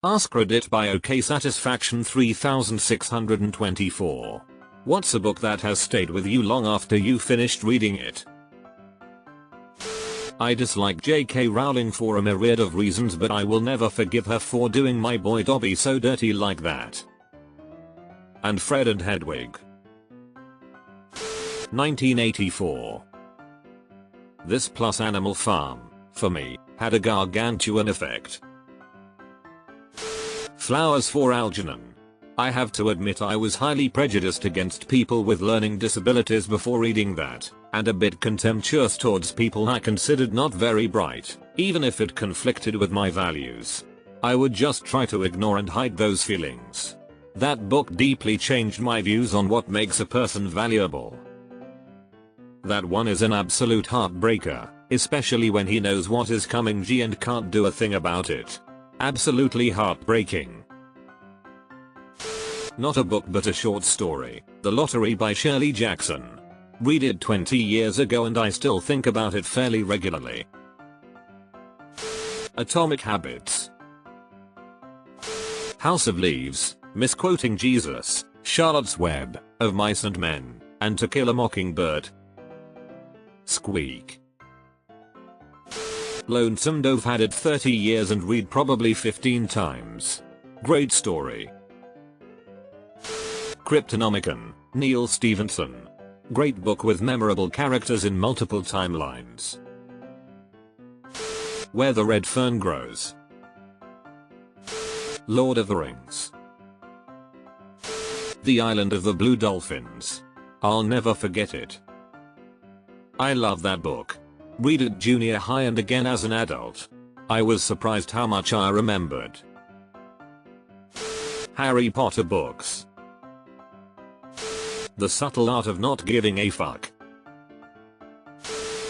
AskReddit by OK Satisfaction 3624. What's a book that has stayed with you long after you finished reading it? I dislike J.K. Rowling for a myriad of reasons, but I will never forgive her for doing my boy Dobby so dirty like that. And Fred and Hedwig. 1984. This plus Animal Farm, for me, had a gargantuan effect. Flowers for Algernon. I have to admit I was highly prejudiced against people with learning disabilities before reading that, and a bit contemptuous towards people I considered not very bright, even if it conflicted with my values. I would just try to ignore and hide those feelings. That book deeply changed my views on what makes a person valuable. That one is an absolute heartbreaker, especially when he knows what is coming and can't do a thing about it. Absolutely heartbreaking. Not a book but a short story, The Lottery by Shirley Jackson. Read it 20 years ago and I still think about it fairly regularly. Atomic Habits. House of Leaves, Misquoting Jesus, Charlotte's Web, Of Mice and Men, and To Kill a Mockingbird. Squeak. Lonesome Dove had it 30 years and read probably 15 times. Great story. Cryptonomicon, Neil Stevenson. Great book with memorable characters in multiple timelines. Where the Red Fern Grows. Lord of the Rings. The Island of the Blue Dolphins. I'll never forget it. I love that book. Read it junior high and again as an adult. I was surprised how much I remembered. Harry Potter books. The Subtle Art of Not Giving a Fuck.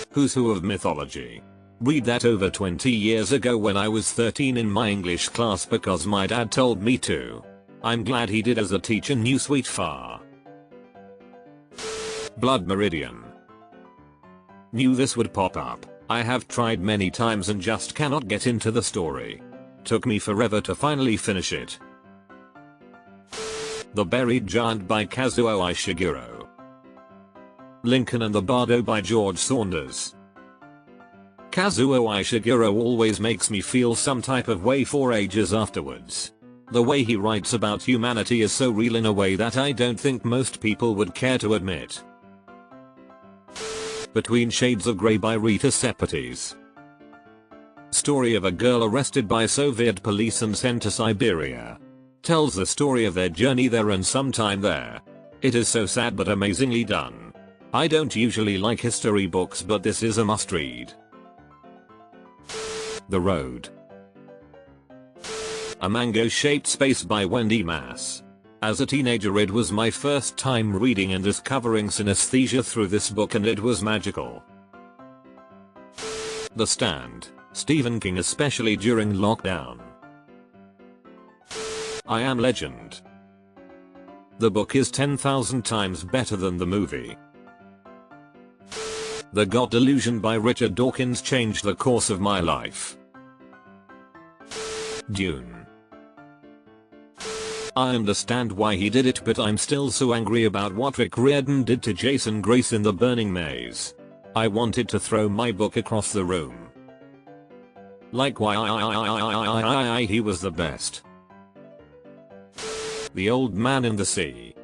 Who's Who of Mythology. Read that over 20 years ago when I was 13 in my English class because my dad told me to. I'm glad he did, as a teacher knew sweet far. Blood Meridian. Knew this would pop up. I have tried many times and just cannot get into the story. Took me forever to finally finish it. The Buried Giant by Kazuo Ishiguro. Lincoln and the Bardo by George Saunders. Kazuo Ishiguro always makes me feel some type of way for ages afterwards. The way he writes about humanity is so real in a way that I don't think most people would care to admit. Between Shades of Grey by Rita Sepetys. Story of a girl arrested by Soviet police and sent to Siberia. Tells the story of their journey there and some time there. It is so sad but amazingly done. I don't usually like history books, but this is a must read. The Road. A Mango-Shaped Space by Wendy Mass. As a teenager it was my first time reading and discovering synesthesia through this book, and it was magical. The Stand. Stephen King, especially during lockdown. I Am Legend. The book is 10,000 times better than the movie. The God Delusion by Richard Dawkins changed the course of my life. Dune. I understand why he did it, but I'm still so angry about what Rick Riordan did to Jason Grace in The Burning Maze. I wanted to throw my book across the room. Like why he was the best. The Old Man in the Sea.